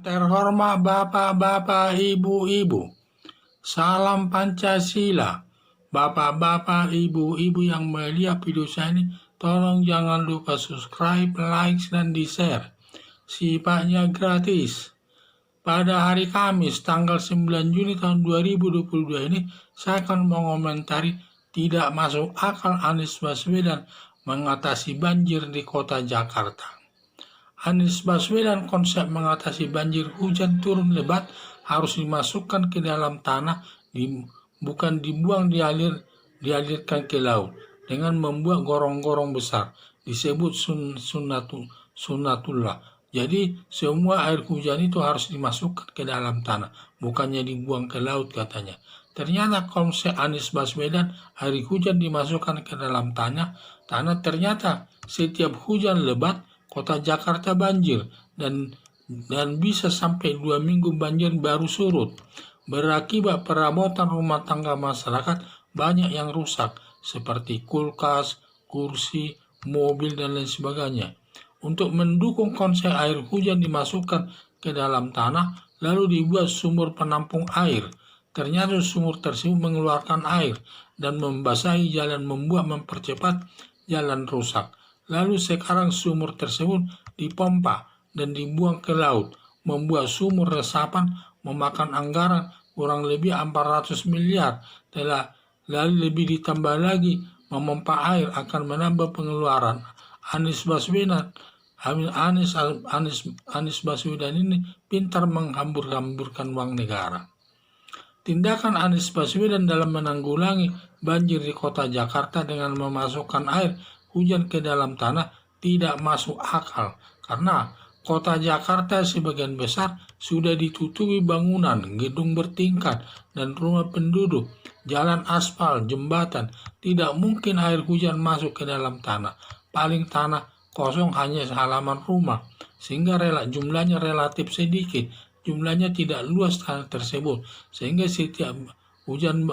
Terhormat Bapak-Bapak, Ibu-Ibu, salam Pancasila. Bapak-bapak, ibu-ibu yang melihat video saya ini, tolong jangan lupa subscribe, like, dan di-share. Sifatnya gratis. Pada hari Kamis, tanggal 9 Juni tahun 2022 ini, saya akan mengomentari tidak masuk akal Anies Baswedan mengatasi banjir di kota Jakarta. Anies Baswedan konsep mengatasi banjir hujan turun lebat harus dimasukkan ke dalam tanah, bukan dibuang dialirkan ke laut dengan membuat gorong-gorong besar, disebut sunnatullah. Jadi semua air hujan itu harus dimasukkan ke dalam tanah, bukannya dibuang ke laut katanya. Ternyata konsep Anies Baswedan air hujan dimasukkan ke dalam tanah ternyata setiap hujan lebat kota Jakarta banjir dan bisa sampai 2 minggu banjir baru surut. Berakibat perabotan rumah tangga masyarakat banyak yang rusak seperti kulkas, kursi, mobil, dan lain sebagainya. Untuk mendukung konsep air hujan dimasukkan ke dalam tanah lalu dibuat sumur penampung air. Ternyata sumur tersebut mengeluarkan air dan membasahi jalan, mempercepat jalan rusak. Lalu sekarang sumur tersebut dipompa dan dibuang ke laut, membuat sumur resapan memakan anggaran kurang lebih 400 miliar. Lalu lebih ditambah lagi memompa air akan menambah pengeluaran. Anies Baswedan ini pintar menghambur-hamburkan uang negara. Tindakan Anies Baswedan dalam menanggulangi banjir di kota Jakarta dengan memasukkan air hujan ke dalam tanah tidak masuk akal karena kota Jakarta sebagian besar sudah ditutupi bangunan, gedung bertingkat, dan rumah penduduk, jalan aspal, jembatan. Tidak mungkin air hujan masuk ke dalam tanah. Paling tanah kosong hanya halaman rumah, sehingga jumlahnya relatif sedikit. Jumlahnya tidak luas tanah tersebut, sehingga setiap hujan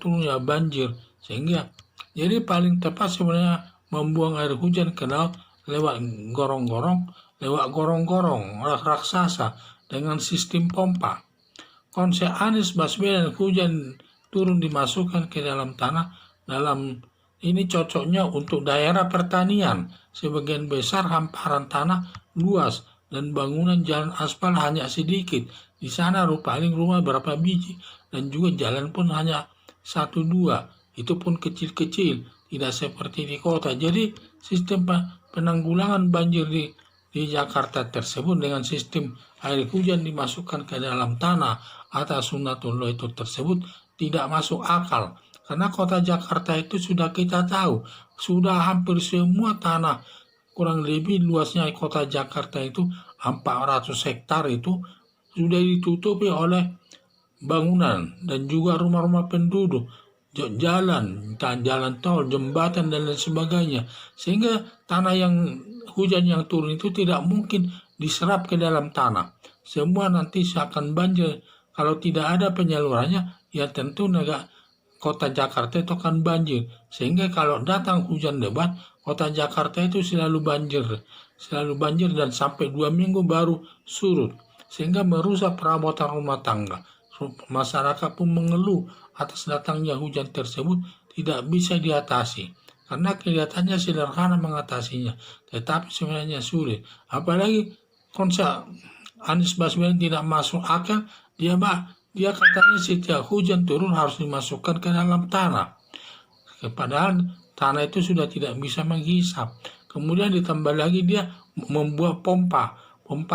turun ya banjir. Jadi paling tepat sebenarnya membuang air hujan ke laut lewat gorong-gorong raksasa dengan sistem pompa. Konsep Anies Baswedan hujan turun dimasukkan ke dalam tanah ini cocoknya untuk daerah pertanian. Sebagian besar hamparan tanah luas dan bangunan jalan aspal hanya sedikit. Di sana paling rumah berapa biji dan juga jalan pun hanya 1-2. Itu pun kecil-kecil, tidak seperti di kota. Jadi sistem penanggulangan banjir di Jakarta tersebut dengan sistem air hujan dimasukkan ke dalam tanah atas sunnatullah itu tersebut tidak masuk akal. Karena kota Jakarta itu sudah kita tahu, sudah hampir semua tanah, kurang lebih luasnya kota Jakarta itu 400 hektar itu sudah ditutupi oleh bangunan dan juga rumah-rumah penduduk, jalan tol, jembatan, dan lain sebagainya. Sehingga tanah hujan yang turun itu tidak mungkin diserap ke dalam tanah. Semua nanti akan banjir. Kalau tidak ada penyalurannya, ya tentu kota Jakarta itu akan banjir. Sehingga kalau datang hujan lebat, kota Jakarta itu selalu banjir dan sampai 2 minggu baru surut. Sehingga merusak perabotan rumah tangga. Masyarakat pun mengeluh atas datangnya hujan tersebut tidak bisa diatasi karena kelihatannya sederhana mengatasinya, tetapi sebenarnya sulit. Apalagi konsep Anies Baswedan tidak masuk akal. Dia katanya setiap hujan turun harus dimasukkan ke dalam tanah, padahal tanah itu sudah tidak bisa menghisap. Kemudian ditambah lagi dia membuat pompa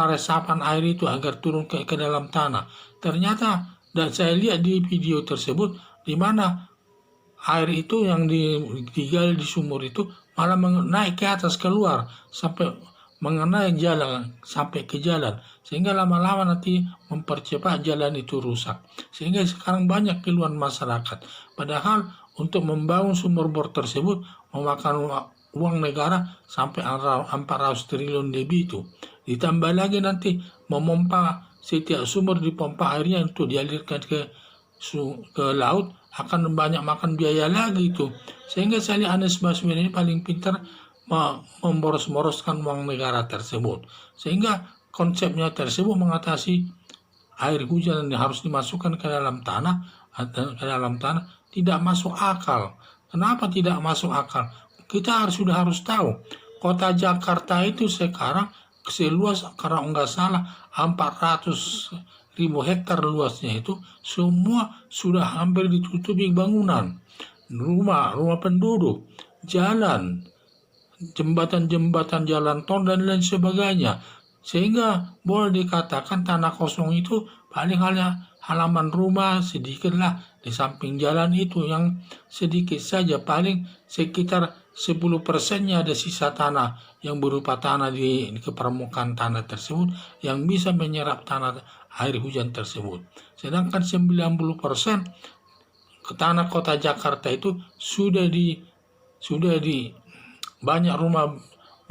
resapan air itu agar turun ke dalam tanah. Ternyata, dan saya lihat di video tersebut, di mana air itu yang digali di sumur itu malah naik ke atas keluar sampai mengenai jalan, sampai ke jalan, sehingga lama-lama nanti mempercepat jalan itu rusak. Sehingga sekarang banyak keluhan masyarakat. Padahal untuk membangun sumur bor tersebut memakan uang negara sampai 400 triliun lebih itu. Ditambah lagi nanti memompa setiap sumur dipompa airnya untuk dialirkan ke laut akan banyak makan biaya lagi itu. Sehingga saya lihat Anies Baswedan ini paling pintar memboros-boroskan uang negara tersebut. Sehingga konsepnya tersebut mengatasi air hujan yang harus dimasukkan ke dalam tanah, tidak masuk akal. Kenapa tidak masuk akal? Kita sudah harus tahu, kota Jakarta itu sekarang seluas, kalau nggak salah 400.000 hektar luasnya itu, semua sudah hampir ditutupi bangunan, rumah penduduk, jalan, jembatan-jembatan, jalan tol, dan lain sebagainya. Sehingga boleh dikatakan tanah kosong itu paling hanya halaman rumah sedikitlah di samping jalan itu, yang sedikit saja, paling sekitar 10%-nya ada sisa tanah yang berupa tanah di permukaan tanah tersebut yang bisa menyerap air hujan tersebut. Sedangkan 90% ke tanah kota Jakarta itu sudah di banyak rumah,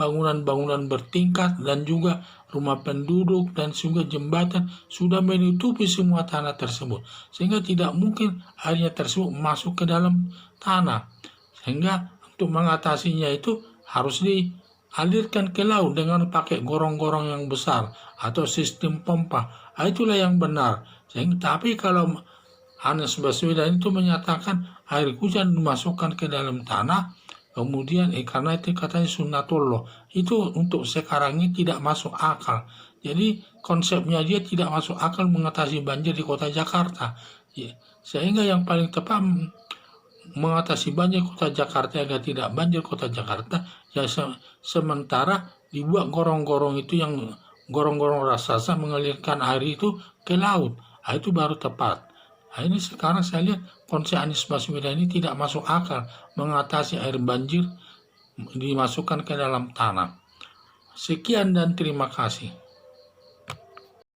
bangunan-bangunan bertingkat, dan juga rumah penduduk, dan juga jembatan sudah menutupi semua tanah tersebut, sehingga tidak mungkin airnya tersebut masuk ke dalam tanah. Sehingga untuk mengatasinya itu harus dialirkan ke laut dengan pakai gorong-gorong yang besar atau sistem pompa. Itulah yang benar. Tapi kalau Anies Baswedan itu menyatakan air hujan dimasukkan ke dalam tanah, kemudian karena itu katanya sunnatullah, itu untuk sekarang ini tidak masuk akal. Jadi konsepnya dia tidak masuk akal mengatasi banjir di kota Jakarta. Sehingga yang paling tepat mengatasi banjir kota Jakarta agar tidak banjir kota Jakarta, ya sementara dibuat gorong-gorong itu, yang gorong-gorong raksasa mengalirkan air itu ke laut. Itu baru tepat. Ini sekarang saya lihat konsep Anies Baswedan ini tidak masuk akal mengatasi air banjir dimasukkan ke dalam tanah. Sekian dan terima kasih.